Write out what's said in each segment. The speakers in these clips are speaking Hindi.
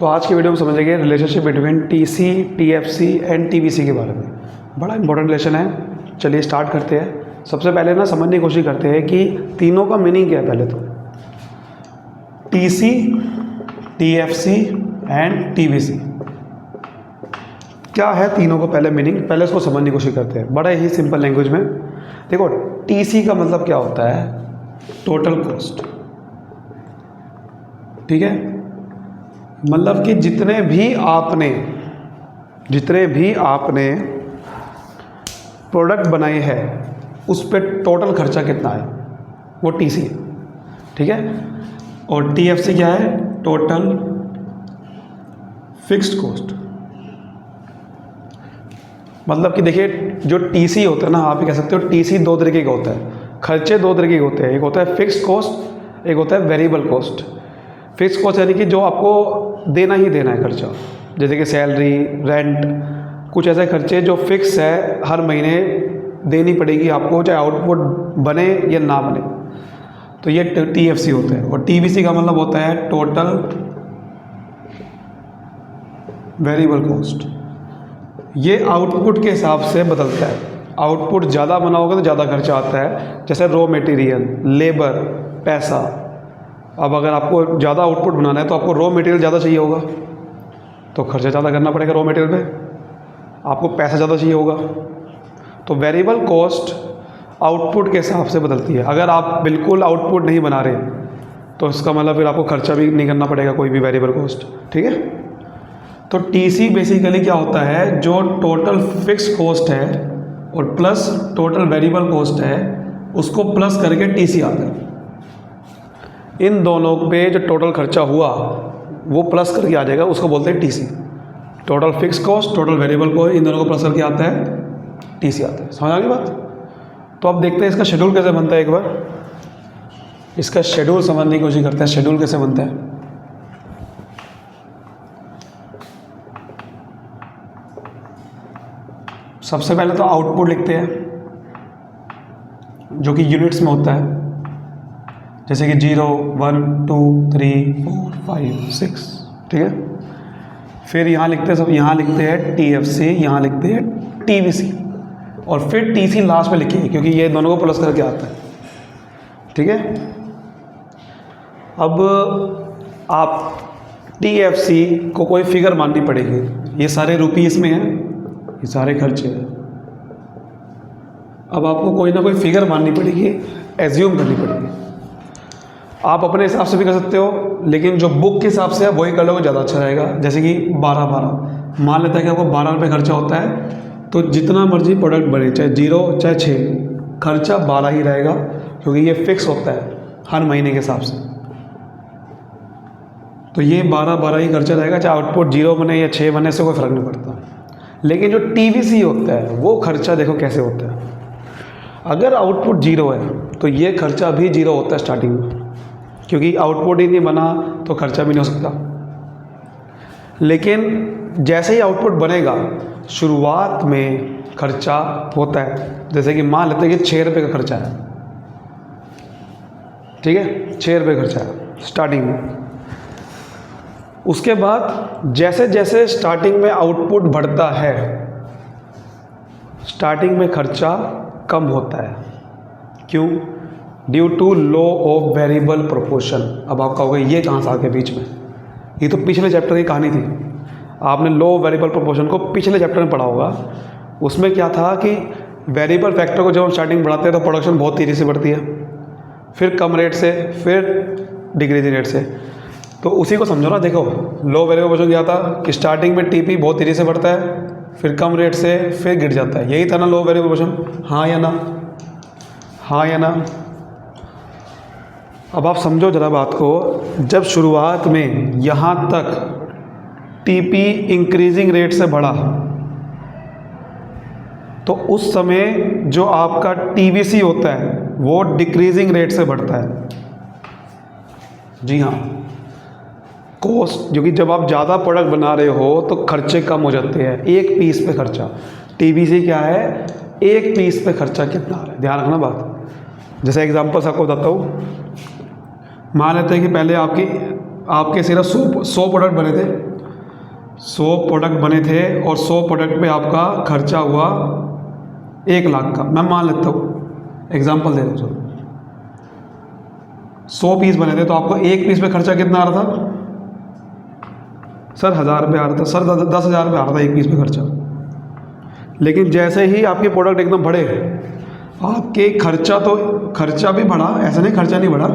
तो आज की वीडियो में समझेंगे relationship between TC, TFC and TVC के बारे में। बड़ा इंपॉर्टेंट रिलेशन है। चलिए स्टार्ट करते हैं। सबसे पहले ना समझने की कोशिश करते हैं कि तीनों का मीनिंग क्या है। पहले तो टीसी, टीएफसी एंड टीवीसी क्या है, तीनों को पहले मीनिंग, पहले उसको समझने की कोशिश करते हैं बड़ा ही सिंपल लैंग्वेज में। देखो, टीसी का मतलब क्या होता है, टोटल कॉस्ट। ठीक है, मतलब कि जितने भी आपने प्रोडक्ट बनाए हैं उस पर टोटल खर्चा कितना है, वो टीसी है। ठीक है, और टीएफसी क्या है, टोटल फिक्स्ड कॉस्ट। मतलब कि देखिए, जो टीसी होता है ना, आप ये कह सकते हो टीसी दो तरीके का होता है, खर्चे दो तरीके के होते हैं। एक होता है फिक्स्ड कॉस्ट, एक होता है वेरिएबल कॉस्ट। फिक्स कॉस्ट यानी कि जो आपको देना ही देना है खर्चा, जैसे कि सैलरी, रेंट, कुछ ऐसे खर्चे जो फिक्स है, हर महीने देनी पड़ेगी आपको, चाहे आउटपुट बने या ना बने। तो ये टीएफसी होता है। और टीवीसी का मतलब होता है टोटल वेरिएबल कॉस्ट। ये आउटपुट के हिसाब से बदलता है। आउटपुट ज़्यादा बना होगा तो ज़्यादा खर्चा आता है, जैसे रॉ मटेरियल, लेबर, पैसा। अब अगर आपको ज़्यादा आउटपुट बनाना है तो आपको रॉ मटेरियल ज़्यादा चाहिए होगा, तो खर्चा ज़्यादा करना पड़ेगा रॉ मटेरियल पे, आपको पैसा ज़्यादा चाहिए होगा। तो वेरिएबल कॉस्ट आउटपुट के हिसाब से बदलती है। अगर आप बिल्कुल आउटपुट नहीं बना रहे तो इसका मतलब फिर आपको खर्चा भी नहीं करना पड़ेगा कोई भी वेरिएबल कॉस्ट। ठीक है, तो टीसी बेसिकली क्या होता है, जो टोटल फिक्स कॉस्ट है और प्लस टोटल वेरिएबल कॉस्ट है, उसको प्लस करके टीसी आता है। इन दोनों पे जो टोटल खर्चा हुआ वो प्लस करके आ जाएगा, उसको बोलते हैं TC. Total fix cost, total variable cost, इन दोनों को प्लस करके आता है, टीसी आता है। समझ आ गई बात? तो अब देखते हैं इसका शेड्यूल कैसे बनता है। एक बार इसका शेड्यूल समझने की कोशिश करते हैं। शेड्यूल कैसे बनता है, सबसे पहले तो आउटपुट लिखते हैं जो कि यूनिट्स में होता है, जैसे कि 0, 1, 2, 3, 4, 5, 6। ठीक है, फिर यहाँ लिखते हैं, सब यहाँ लिखते हैं टीएफसी, यहाँ लिखते हैं टीवीसी, और फिर टीसी लास्ट में लिखिए क्योंकि ये दोनों को प्लस करके आता है। ठीक है, अब आप टीएफसी को कोई फिगर माननी पड़ेगी। ये सारे रुपीस में हैं, ये सारे खर्चे हैं। अब आपको कोई ना कोई फिगर माननी पड़ेगी, एज्यूम करनी पड़ेगी। आप अपने हिसाब से भी कर सकते हो, लेकिन जो बुक के हिसाब से है वही कर लोगे, ज़्यादा अच्छा रहेगा। जैसे कि 12 मान लेता है कि आपको 12 रुपये खर्चा होता है, तो जितना मर्जी प्रोडक्ट बने, चाहे 0 चाहे 6, खर्चा 12 ही रहेगा, क्योंकि ये फिक्स होता है हर महीने के हिसाब से। तो ये 12 ही खर्चा रहेगा, चाहे आउटपुट 0 बने या 6 बने, से कोई फ़र्क नहीं पड़ता। लेकिन जो टीवीसी होता है वो खर्चा देखो कैसे होता है। अगर आउटपुट 0 है तो ये खर्चा भी 0 होता है स्टार्टिंग में, क्योंकि आउटपुट ही नहीं बना तो खर्चा भी नहीं हो सकता। लेकिन जैसे ही आउटपुट बनेगा, शुरुआत में खर्चा होता है। जैसे कि मान लेते हैं कि 6 रुपये का खर्चा है। ठीक है, 6 रुपये खर्चा है स्टार्टिंग में। उसके बाद जैसे जैसे स्टार्टिंग में आउटपुट बढ़ता है, स्टार्टिंग में खर्चा कम होता है। क्यों? Due to law of variable proportion. अब आप कहोगे ये कहाँ से आ गया बीच में, ये तो पिछले चैप्टर की कहानी थी। आपने लॉ ऑफ वेरिएबल प्रोपोर्शन को पिछले चैप्टर में पढ़ा होगा। उसमें क्या था कि वेरिएबल फैक्टर को जब हम स्टार्टिंग बढ़ाते हैं तो प्रोडक्शन बहुत तेज़ी से बढ़ती है, फिर कम रेट से, फिर डिक्रीजिंग रेट से। तो उसी को समझो ना। देखो, लो वेरिएबल प्रोपोर्शन क्या था कि स्टार्टिंग में टीपी बहुत तेज़ी से बढ़ता है, फिर कम रेट से, फिर गिर जाता है। यही था ना लो वेरिएबल प्रोपोर्शन? हाँ या ना? हाँ या ना? अब आप समझो जरा बात को। जब शुरुआत में यहाँ तक टीपी इंक्रीजिंग रेट से बढ़ा, तो उस समय जो आपका टीवीसी होता है वो डिक्रीजिंग रेट से बढ़ता है। जी हाँ, कॉस्ट, जो कि जब आप ज़्यादा प्रोडक्ट बना रहे हो तो खर्चे कम हो जाते हैं। एक पीस पे खर्चा, टीवीसी क्या है, एक पीस पे खर्चा कितना है, ध्यान रखना बात। जैसे एग्जांपल्स आपको बताता हूँ। मान लेते हैं कि पहले आपके सिर्फ 100 प्रोडक्ट बने थे, 100 प्रोडक्ट बने थे और 100 प्रोडक्ट पे आपका खर्चा हुआ 1 लाख का, मैं मान लेता हूँ, एग्जांपल दे रहा हूँ। चलो 100 पीस बने थे तो आपको एक पीस पे खर्चा कितना आ रहा था सर? 1000 रुपये आ रहा था सर, 10,000 रुपये आ रहा था एक पीस पे खर्चा। लेकिन जैसे ही आपके प्रोडक्ट एकदम बढ़े, आपके खर्चा भी बढ़ा, ऐसा नहीं खर्चा नहीं बढ़ा,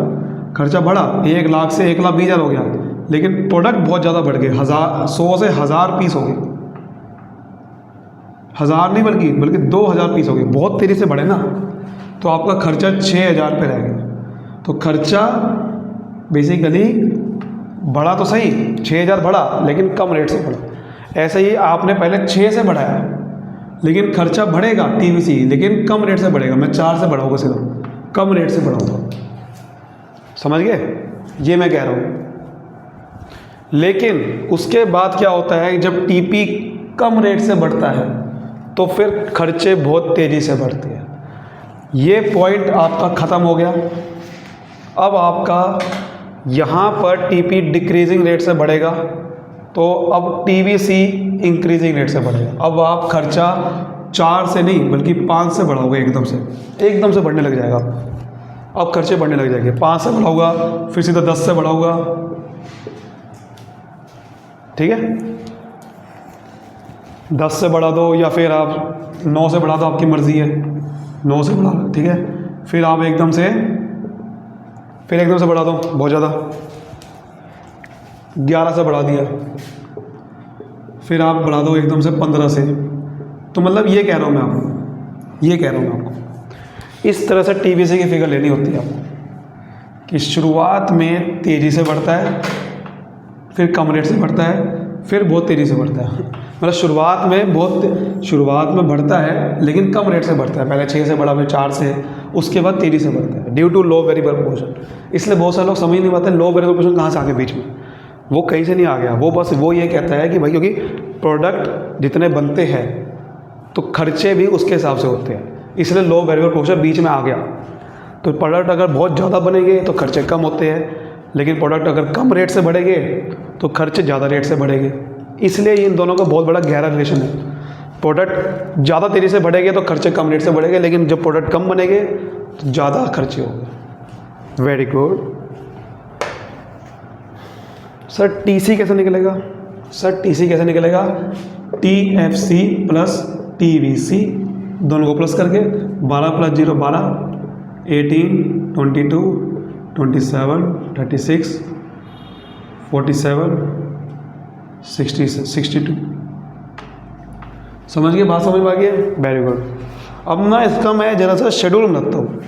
खर्चा बढ़ा, 1 लाख से 1,20,000 हो गया, लेकिन प्रोडक्ट बहुत ज़्यादा बढ़ गए, 100 से 1000 पीस हो गए, 1000 नहीं बल्कि 2000 पीस हो गए, बहुत तेज़ी से बढ़े ना, तो आपका खर्चा 6000 पे रह गया। तो खर्चा बेसिकली बढ़ा तो सही, 6000 बढ़ा लेकिन कम रेट से बढ़ा। ऐसे ही आपने पहले 6 से बढ़ाया, लेकिन खर्चा बढ़ेगा टीवीसी, लेकिन कम रेट से बढ़ेगा। मैं 4 से बढ़ाऊँगा, सिर्फ कम रेट से बढ़ाऊँगा, समझ गए? ये मैं कह रहा हूँ। लेकिन उसके बाद क्या होता है, जब टीपी कम रेट से बढ़ता है तो फिर खर्चे बहुत तेज़ी से बढ़ते हैं। ये पॉइंट आपका ख़त्म हो गया। अब आपका यहाँ पर टीपी डिक्रीजिंग रेट से बढ़ेगा, तो अब टीवीसी इंक्रीजिंग रेट से बढ़ेगा। अब आप खर्चा 4 से नहीं बल्कि 5 से बढ़ाओगे, एकदम से बढ़ने लग जाएगा। अब खर्चे बढ़ने लग जाएंगे, 5 से बढ़ाऊंगा, फिर सीधा 10 से बढ़ाऊंगा, ठीक है? 10 से बढ़ा दो या फिर आप 9 से बढ़ा दो, आपकी मर्ज़ी है, 9 से बढ़ा दो, ठीक है? फिर आप एकदम से बढ़ा दो बहुत ज़्यादा, 11 से बढ़ा दिया, फिर आप बढ़ा दो एकदम से 15 से। तो मतलब ये कह रहा हूँ मैं आपको, इस तरह से टीवीसी की फिगर लेनी होती है आपको कि शुरुआत में तेज़ी से बढ़ता है, फिर कम रेट से बढ़ता है, फिर बहुत तेज़ी से बढ़ता है। मतलब शुरुआत में बढ़ता है लेकिन कम रेट से बढ़ता है, पहले 6 से बढ़ा, फिर 4 से, उसके बाद तेज़ी से बढ़ता है due to law variable proportion. इसलिए बहुत सारे लोग समझ नहीं पाते लो वेरिएबल प्रोपोर्शन कहाँ से आ गया बीच में। वो कहीं से नहीं आ गया, वो ये कहता है कि भाई क्योंकि प्रोडक्ट जितने बनते हैं तो खर्चे भी उसके हिसाब से होते हैं, इसलिए लो वेरिएबल प्रोपोर्शन बीच में आ गया। तो प्रोडक्ट अगर बहुत ज़्यादा बनेंगे तो खर्चे कम होते हैं, लेकिन प्रोडक्ट अगर कम रेट से बढ़ेंगे तो खर्चे ज़्यादा रेट से बढ़ेंगे। इसलिए इन दोनों का बहुत बड़ा गहरा रिलेशन है। प्रोडक्ट ज़्यादा तेज़ी से बढ़ेंगे तो खर्चे कम रेट से बढ़ेंगे, लेकिन जब प्रोडक्ट कम बनेंगे तो ज़्यादा खर्चे होंगे। Very good sir. टीसी कैसे निकलेगा? TFC प्लस TVC दोनों को प्लस करके 12 + 0 12, 18, 22, 27, 36, 47, 62। समझ गए? बात समझ में आ गई? Very good. अब ना इसका मैं जरा सा शेड्यूल बनाता हूँ,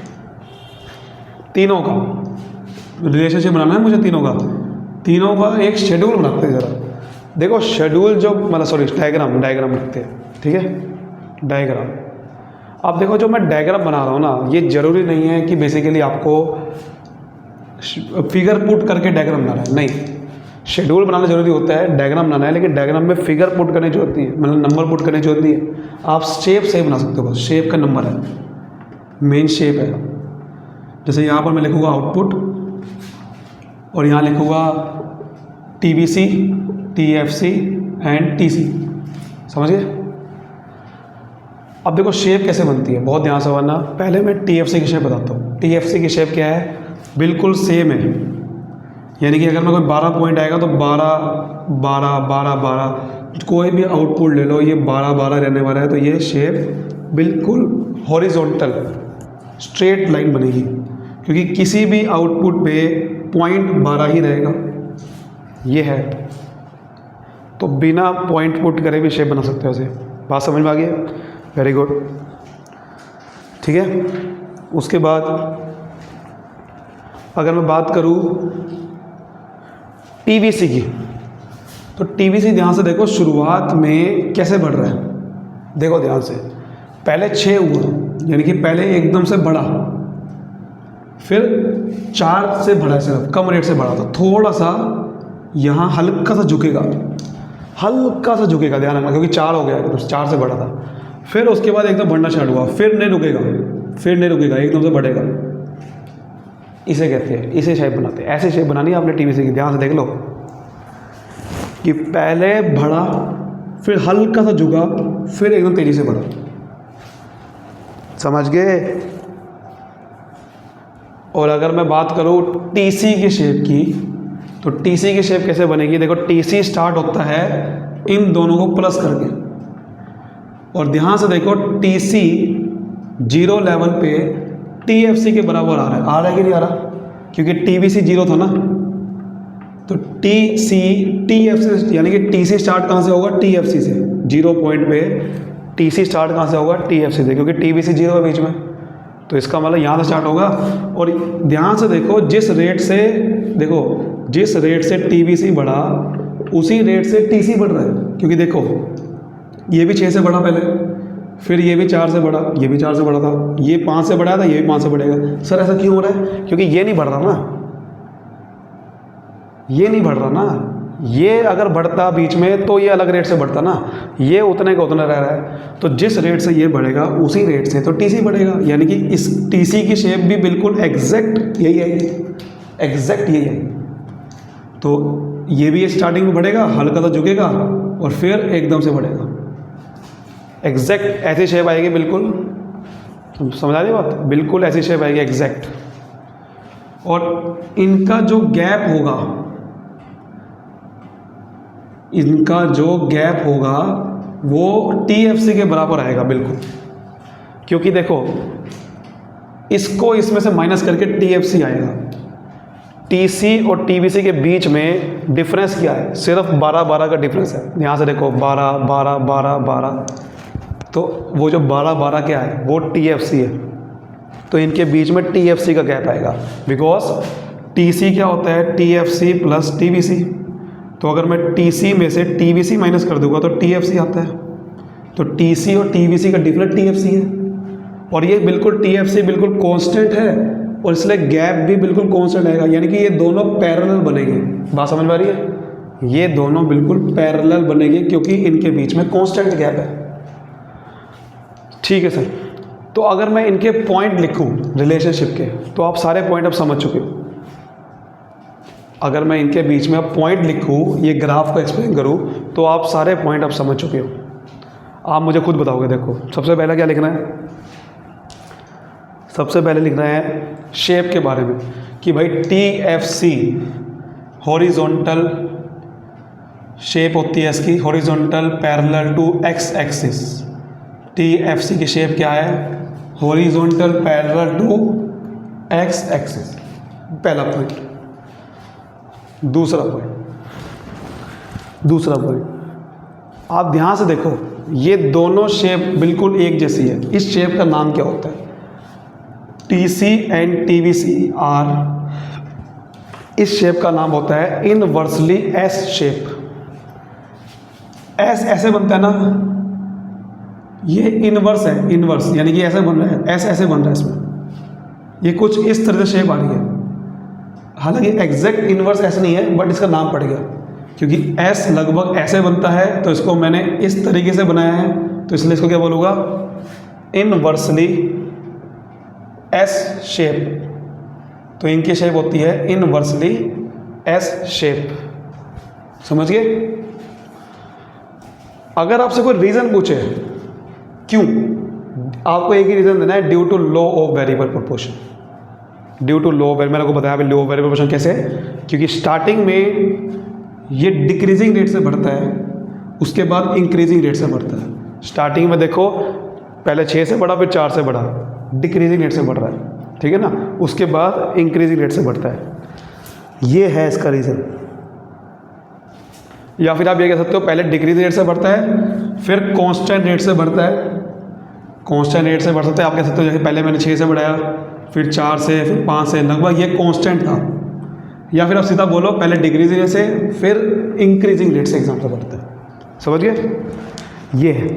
तीनों का रिलेशनशिप बनाना है मुझे, तीनों का एक शेड्यूल बनाते हैं। ज़रा देखो शेड्यूल जो मतलब डायग्राम बनाते हैं, ठीक है? डायग्राम। अब देखो जो मैं डायग्राम बना रहा हूँ ना, ये ज़रूरी नहीं है कि बेसिकली आपको फिगर पुट करके डायग्राम बनाना है, नहीं। शेड्यूल बनाना जरूरी होता है, डायग्राम बनाना है, लेकिन डायग्राम में फिगर पुट करनी जो होती है, मतलब नंबर पुट करनी जो होती है। आप शेप से बना सकते हो, बस शेप का नंबर है, मेन शेप है। जैसे यहाँ पर मैं लिखूँगा आउटपुट और यहाँ लिखूँगा TVC, TFC एंड TC। समझ गए? अब देखो शेप कैसे बनती है, बहुत ध्यान से बनना। पहले मैं TFC की शेप बताता हूँ। TFC की शेप क्या है? बिल्कुल सेम है, यानी कि अगर मैं कोई 12 पॉइंट आएगा तो 12 12 12 12, कोई भी आउटपुट ले लो, ये 12 12 रहने वाला है। तो ये शेप बिल्कुल हॉरिजॉन्टल स्ट्रेट लाइन बनेगी, क्योंकि किसी भी आउटपुट पे पॉइंट 12 ही रहेगा। ये है, तो बिना पॉइंट पुट करे भी शेप बना सकते हो। ऐसे बात समझ में आ गई? वेरी गुड, ठीक है। उसके बाद अगर मैं बात करूँ TVC की, तो TVC ध्यान से देखो शुरुआत में कैसे बढ़ रहा है। देखो ध्यान से, पहले 6 हुआ, यानी कि पहले एकदम से बढ़ा, फिर 4 से बढ़ा, सिर्फ कम रेट से बढ़ा, तो थोड़ा सा यहाँ हल्का सा झुकेगा, ध्यान रखना, क्योंकि 4 हो गया, तो 4 से बढ़ा था। फिर उसके बाद एकदम बढ़ना स्टार्ट हुआ, फिर नहीं रुकेगा, एकदम से बढ़ेगा। इसे कहते हैं, इसे शेप बनाते हैं। ऐसे शेप बनानी है आपने TVC की, ध्यान से देख लो। कि पहले बढ़ा, फिर हल्का सा झुका, फिर एकदम तेज़ी से बढ़ा। समझ गए? और अगर मैं बात करूँ टीसी की शेप की, तो टीसी की शेप कैसे बनेगी? देखो, टीसी स्टार्ट होता है इन दोनों को प्लस करके, और ध्यान से देखो टीसी 0 लेवल पे टीएफसी के बराबर आ रहा है कि नहीं आ रहा? क्योंकि टीबीसी 0 था ना, तो टीसी टीएफसी, यानी कि टीसी स्टार्ट कहाँ से होगा? टीएफसी से। 0 पॉइंट पे टीसी स्टार्ट कहाँ से होगा? टीएफसी से, क्योंकि टीबीसी 0 है बीच में, तो इसका मतलब यहाँ से स्टार्ट होगा। और ध्यान से देखो, जिस रेट से टीबीसी बढ़ा, उसी रेट से टीसी बढ़ रहा है। क्योंकि देखो, ये भी 6 से बढ़ा पहले, फिर ये भी 4 से बढ़ा, ये भी 4 से बढ़ा था, ये 5 से बढ़ा था, ये भी 5 से बढ़ेगा। सर ऐसा क्यों हो रहा है? क्योंकि ये नहीं बढ़ रहा ना, ये नहीं बढ़ रहा ना। ये अगर बढ़ता बीच में तो ये अलग रेट से बढ़ता ना, ये उतने का उतना रह रहा है। तो जिस रेट से ये बढ़ेगा उसी रेट से तो टीसी बढ़ेगा, यानी कि इस टीसी की शेप भी बिल्कुल एग्जैक्ट यही आएगी, एग्जैक्ट यही आएगी। तो ये भी स्टार्टिंग में बढ़ेगा, हल्का सा झुकेगा और फिर एकदम से बढ़ेगा। एग्जैक्ट ऐसी शेप आएगी, बिल्कुल समझ आ रही बात? बिल्कुल ऐसी शेप आएगी एग्जैक्ट। और इनका जो गैप होगा, वो टीएफसी के बराबर आएगा बिल्कुल। क्योंकि देखो, इसको इसमें से माइनस करके टीएफसी आएगा। टीसी और टीबीसी के बीच में डिफरेंस क्या है? सिर्फ 12-12 का डिफरेंस है। यहाँ से देखो 12, 12, 12, 12, तो वो जो 12-12 क्या है? वो टीएफसी है। तो इनके बीच में टीएफसी का गैप आएगा, बिकॉज टीसी क्या होता है? TFC plus TBC. तो अगर मैं टीसी में से टीबीसी माइनस कर दूंगा तो टीएफसी आता है। तो टीसी और टीबीसी का डिफरेंस टीएफसी है, और ये बिल्कुल टीएफसी बिल्कुल कांस्टेंट है, और इसलिए गैप भी बिल्कुल कांस्टेंट आएगा। यानी कि ये दोनों पैरेलल बनेंगे। बात समझ में आ रही है? ये दोनों बिल्कुल पैरेलल बनेंगे क्योंकि इनके बीच में कांस्टेंट गैप है। ठीक है सर। तो अगर मैं इनके पॉइंट लिखूं रिलेशनशिप के, तो आप सारे पॉइंट अब समझ चुके हो। अगर मैं इनके बीच में अब पॉइंट लिखूं, ये ग्राफ को एक्सप्लेन करूं, तो आप सारे पॉइंट अब समझ चुके हो। आप मुझे खुद बताओगे। देखो, सबसे पहले क्या लिखना है? सबसे पहले लिखना है शेप के बारे में, कि भाई टीएफसी हॉरिजॉन्टल शेप होती है इसकी, horizontal parallel to X axis. TFC की शेप क्या है? Horizontal parallel to X axis. पहला पॉइंट। दूसरा पॉइंट, आप ध्यान से देखो, ये दोनों शेप बिल्कुल एक जैसी है। इस शेप का नाम क्या होता है? टीसी एंड टीबीसी आर, इस शेप का नाम होता है इनवर्सली एस शेप। एस ऐसे बनता है ना, ये इनवर्स है, इनवर्स यानी कि ऐसे बन रहा है, एस ऐसे बन रहा है इसमें। ये कुछ इस तरह से शेप आ रही है। हालांकि एग्जैक्ट इनवर्स ऐसे नहीं है, बट इसका नाम पड़ गया क्योंकि एस लगभग ऐसे बनता है, तो इसको मैंने इस तरीके से बनाया है, तो इसलिए इसको क्या बोलूँगा? Inversely S shape. तो इनकी शेप होती है इनवर्सली एस शेप। समझ गए? अगर आपसे कोई रीज़न पूछे क्यों, आपको एक ही रीज़न देना है, due to law of variable proportion. Due to law, मैंने को बताया लॉ ऑफ वेरिएबल प्रोपोर्शन कैसे? क्योंकि स्टार्टिंग में ये डिक्रीजिंग रेट से बढ़ता है, उसके बाद इंक्रीजिंग रेट से बढ़ता है। स्टार्टिंग में देखो, पहले 6 से बढ़ा, फिर 4 से बढ़ा, डिक्रीजिंग रेट से बढ़ रहा है, ठीक है ना। उसके बाद इंक्रीजिंग रेट से बढ़ता है। ये है इसका रीज़न। या फिर आप ये कह सकते हो, पहले डिक्रीजिंग रेट से बढ़ता है, फिर कांस्टेंट रेट से बढ़ता है। कांस्टेंट रेट से बढ़ सकता है, आप कह सकते हो जैसे पहले मैंने 6 से बढ़ाया, फिर 4 से, फिर 5 से, लगभग ये कांस्टेंट था। या फिर आप सीधा बोलो, पहले डिक्रीजिंग रेट से, फिर इंक्रीजिंग रेट से एग्जाम से बढ़ता है। समझ गए? ये है।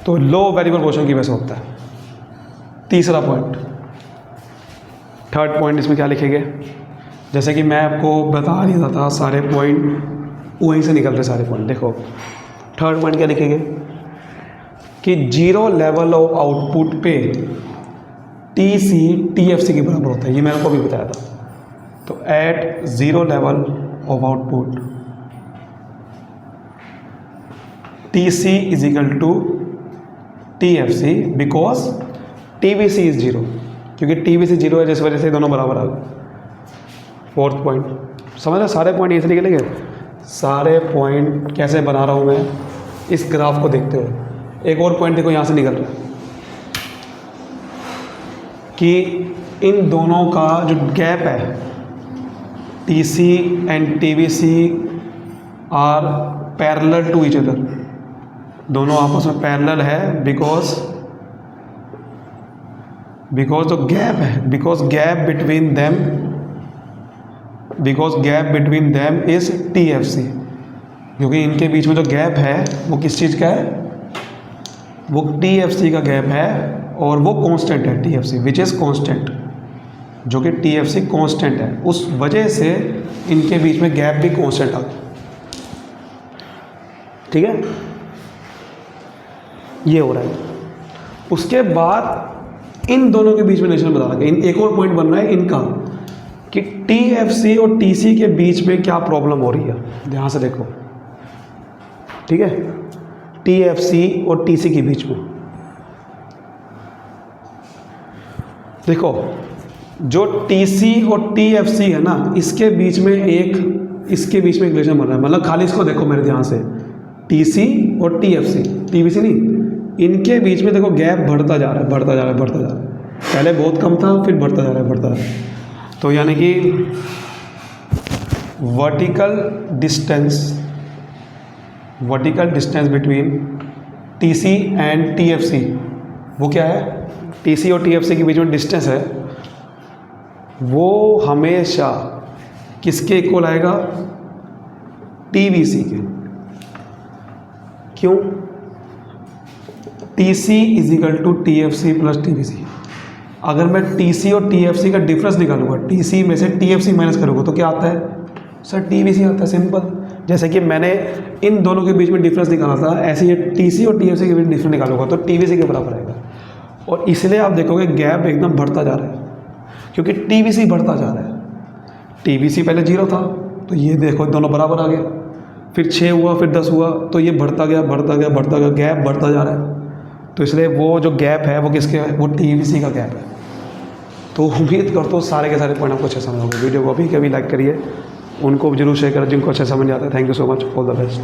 तो लो वेरिएबल प्रोपोर्शन की वजह से होता है। तीसरा पॉइंट, थर्ड पॉइंट, इसमें क्या लिखेंगे? जैसे कि मैं आपको बता रहा था, सारे पॉइंट वहीं से निकल रहे सारे पॉइंट। देखो, थर्ड पॉइंट क्या लिखेंगे? कि 0 लेवल ऑफ आउटपुट पे टीसी टीएफसी के बराबर होता है। ये मैंने आपको अभी बताया था। तो at 0 level of output TC is equal to TFC because TVC is 0, क्योंकि TVC 0 है जिस वजह से दोनों बराबर आ गए। फोर्थ पॉइंट समझ रहे, सारे पॉइंट ऐसे निकलेंगे। सारे पॉइंट कैसे बना रहा हूँ मैं इस ग्राफ को देखते हुए। एक और पॉइंट देखो यहाँ से निकल रहा है कि इन दोनों का जो गैप है TC and TVC are parallel to each other, दोनों आपस में पैरेलल है बिकॉज जो गैप है, because gap between them is TFC, क्योंकि इनके बीच में जो गैप है वो किस चीज़ का है, वो TFC का गैप है और वो कांस्टेंट है TFC विच इज़ कांस्टेंट, जो कि TFC कांस्टेंट है। उस वजह से इनके बीच में गैप भी कांस्टेंट आ गया। ठीक है, ये हो रहा है। उसके बाद इन दोनों के बीच में रिलेशन बता रहा है। एक और पॉइंट बन रहा है इनका कि TFC और TC के बीच में क्या प्रॉब्लम हो रही है, ध्यान से देखो। ठीक है, TFC और TC के बीच में देखो, जो TC और TFC है ना, इसके बीच में एक रिलेशन बन रहा है। मतलब खाली इसको देखो मेरे ध्यान से, TC और TFC, TVC नहीं, इनके बीच में देखो गैप बढ़ता जा रहा है। पहले बहुत कम था, फिर बढ़ता जा रहा है। तो यानी कि vertical distance between TC and TFC, वो क्या है, TC और TFC के बीच में डिस्टेंस है, वो हमेशा किसके इक्वल आएगा, TVC के। क्यों, TC is equal to TFC plus TVC। अगर मैं TC और TFC का डिफरेंस निकालूंगा, TC में से TFC माइनस करूँगा तो क्या आता है सर, TVC आता है, सिंपल। जैसे कि मैंने इन दोनों के बीच में डिफरेंस निकाला था, ऐसे ही TC और TFC के बीच डिफरेंस निकालूंगा तो TVC के बराबर आएगा। और इसलिए आप देखोगे गैप एकदम बढ़ता जा रहा है, क्योंकि TVC बढ़ता जा रहा है। TVC पहले 0 था, तो ये देखो दोनों बराबर आ गए, फिर 6 हुआ, फिर 10 हुआ, तो ये बढ़ता गया, गैप बढ़ता जा रहा है। तो इसलिए वो जो गैप है वो किसके है, वो TVC का गैप है। तो उम्मीद करता हूँ सारे के सारे पॉइंट आपको अच्छे समझ होंगे। वीडियो को अभी लाइक करिए, उनको जरूर शेयर करें जिनको अच्छा समझ आता है। Thank you so much, all the best.